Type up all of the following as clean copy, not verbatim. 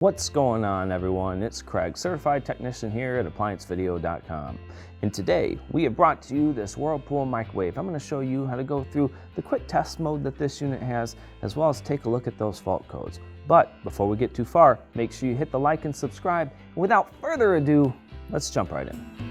What's going on, everyone? It's Craig, certified technician here at ApplianceVideo.com. And today we have brought to you this Whirlpool microwave. I'm going to show you how to go through the quick test mode that this unit has, as well as take a look at those fault codes. But before we get too far, make sure you hit the like and subscribe. And without further ado, let's jump right in.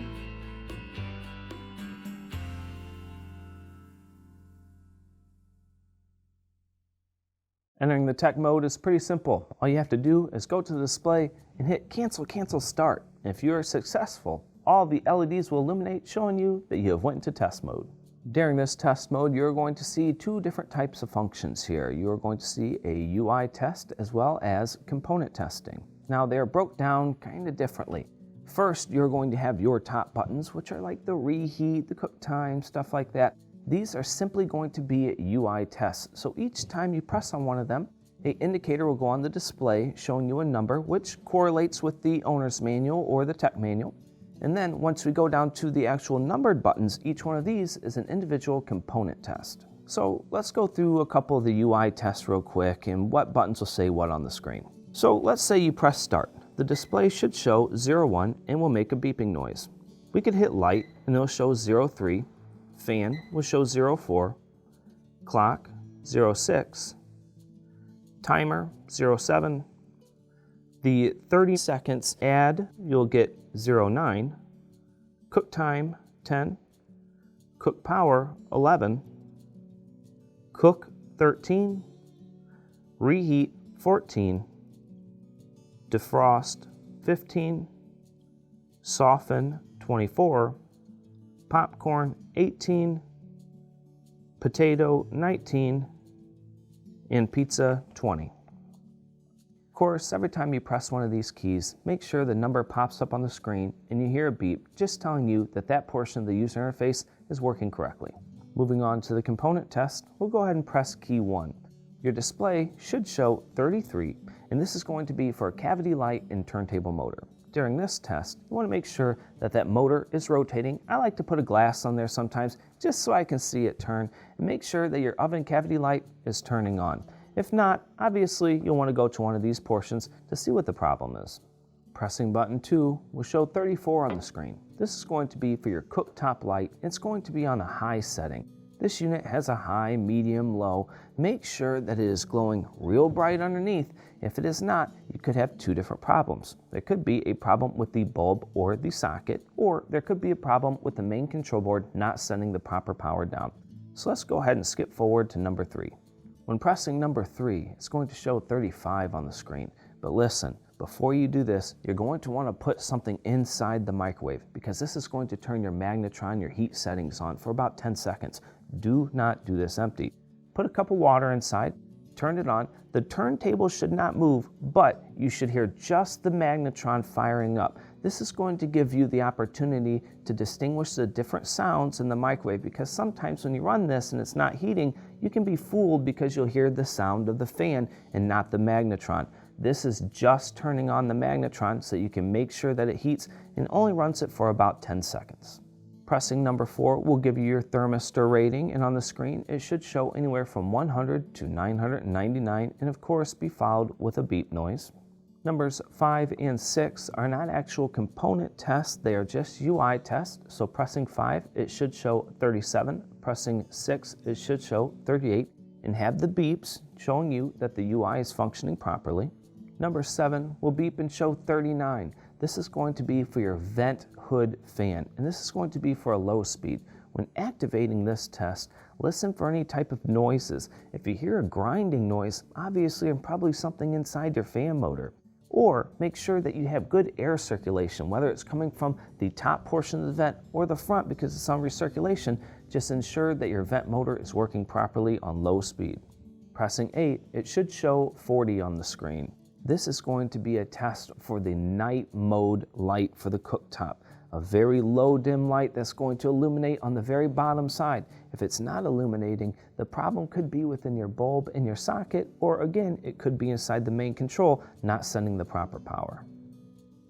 Entering the tech mode is pretty simple. All you have to do is go to the display and hit cancel, start. And if you are successful, all the LEDs will illuminate, showing you that you have went into test mode. During this test mode, you're going to see two different types of functions here. You're going to see a UI test as well as component testing. Now they're broke down kind of differently. First, you're going to have your top buttons, which are like the reheat, the cook time, stuff like that. These are simply going to be UI tests. So each time you press on one of them, an indicator will go on the display showing you a number which correlates with the owner's manual or the tech manual. And then once we go down to the actual numbered buttons, each one of these is an individual component test. So let's go through a couple of the UI tests real quick and what buttons will say what on the screen. So let's say you press start. The display should show 01 and will make a beeping noise. We could hit light and it'll show 03. Fan will show 04, clock 06, timer 07, the 30 seconds add you'll get 09, cook time 10, cook power 11, cook 13, reheat 14, defrost 15, soften 24, popcorn 18, potato 19, and pizza 20. Of course, every time you press one of these keys, make sure the number pops up on the screen and you hear a beep just telling you that that portion of the user interface is working correctly. Moving on to the component test, we'll go ahead and press key 1. Your display should show 33, and this is going to be for a cavity light and turntable motor. During this test, you want to make sure that that motor is rotating. I like to put a glass on there sometimes just so I can see it turn, and make sure that your oven cavity light is turning on. If not, obviously you'll want to go to one of these portions to see what the problem is. Pressing button 2 will show 34 on the screen. This is going to be for your cooktop light. It's going to be on a high setting. This unit has a high, medium, low. Make sure that it is glowing real bright underneath. If it is not, you could have two different problems. There could be a problem with the bulb or the socket, or there could be a problem with the main control board not sending the proper power down. So let's go ahead and skip forward to number 3. When pressing number 3, it's going to show 35 on the screen. But listen, before you do this, you're going to want to put something inside the microwave because this is going to turn your magnetron, your heat settings on for about 10 seconds. Do not do this empty. Put a cup of water inside, turn it on. The turntable should not move, but you should hear just the magnetron firing up. This is going to give you the opportunity to distinguish the different sounds in the microwave because sometimes when you run this and it's not heating, you can be fooled because you'll hear the sound of the fan and not the magnetron. This is just turning on the magnetron so you can make sure that it heats and only runs it for about 10 seconds. Pressing number 4 will give you your thermistor rating, and on the screen it should show anywhere from 100 to 999 and of course be followed with a beep noise. Numbers 5 and 6 are not actual component tests, they are just UI tests. So pressing 5 it should show 37, pressing 6 it should show 38 and have the beeps showing you that the UI is functioning properly. Number 7 will beep and show 39. This is going to be for your vent hood fan, and this is going to be for a low speed. When activating this test, listen for any type of noises. If you hear a grinding noise, obviously probably something inside your fan motor. Or make sure that you have good air circulation, whether it's coming from the top portion of the vent or the front because it's on recirculation. Just ensure that your vent motor is working properly on low speed. Pressing 8, it should show 40 on the screen. This is going to be a test for the night mode light for the cooktop. A very low dim light that's going to illuminate on the very bottom side. If it's not illuminating, the problem could be within your bulb and your socket, or again, it could be inside the main control, not sending the proper power.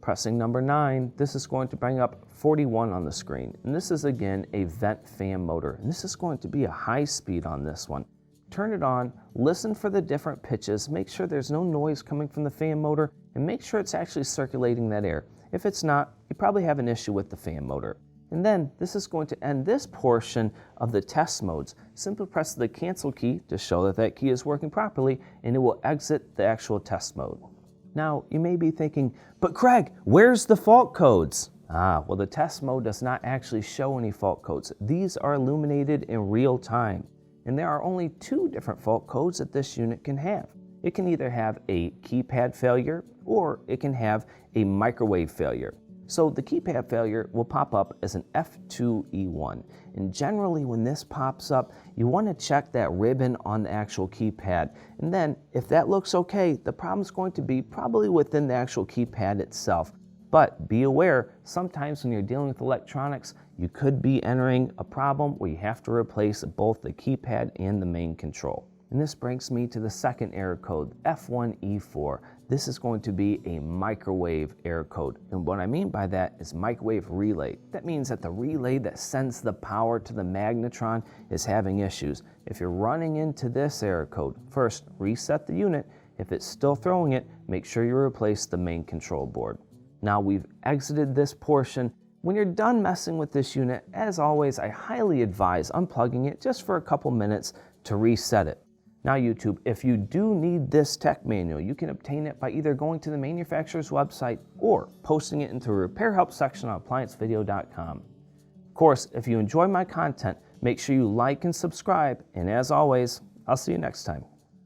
Pressing number 9, this is going to bring up 41 on the screen. And this is again a vent fan motor. And this is going to be a high speed on this one. turn it on, listen for the different pitches, make sure there's no noise coming from the fan motor, and make sure it's actually circulating that air. If it's not, you probably have an issue with the fan motor. And then this is going to end this portion of the test modes. Simply press the cancel key to show that that key is working properly, and it will exit the actual test mode. Now, you may be thinking, but Craig, where's the fault codes? Well, the test mode does not actually show any fault codes. These are illuminated in real time, and there are only 2 different fault codes that this unit can have. It can either have a keypad failure or it can have a microwave failure. So the keypad failure will pop up as an F2E1. And generally when this pops up, you want to check that ribbon on the actual keypad. And then if that looks okay, the problem's going to be probably within the actual keypad itself. But be aware, sometimes when you're dealing with electronics, you could be entering a problem where you have to replace both the keypad and the main control. And this brings me to the second error code, F1E4. This is going to be a microwave error code. And what I mean by that is microwave relay. That means that the relay that sends the power to the magnetron is having issues. If you're running into this error code, first reset the unit. If it's still throwing it, make sure you replace the main control board. Now we've exited this portion. When you're done messing with this unit, as always, I highly advise unplugging it just for a couple minutes to reset it. Now YouTube, if you do need this tech manual, you can obtain it by either going to the manufacturer's website or posting it into the repair help section on ApplianceVideo.com. Of course, if you enjoy my content, make sure you like and subscribe, and as always, I'll see you next time.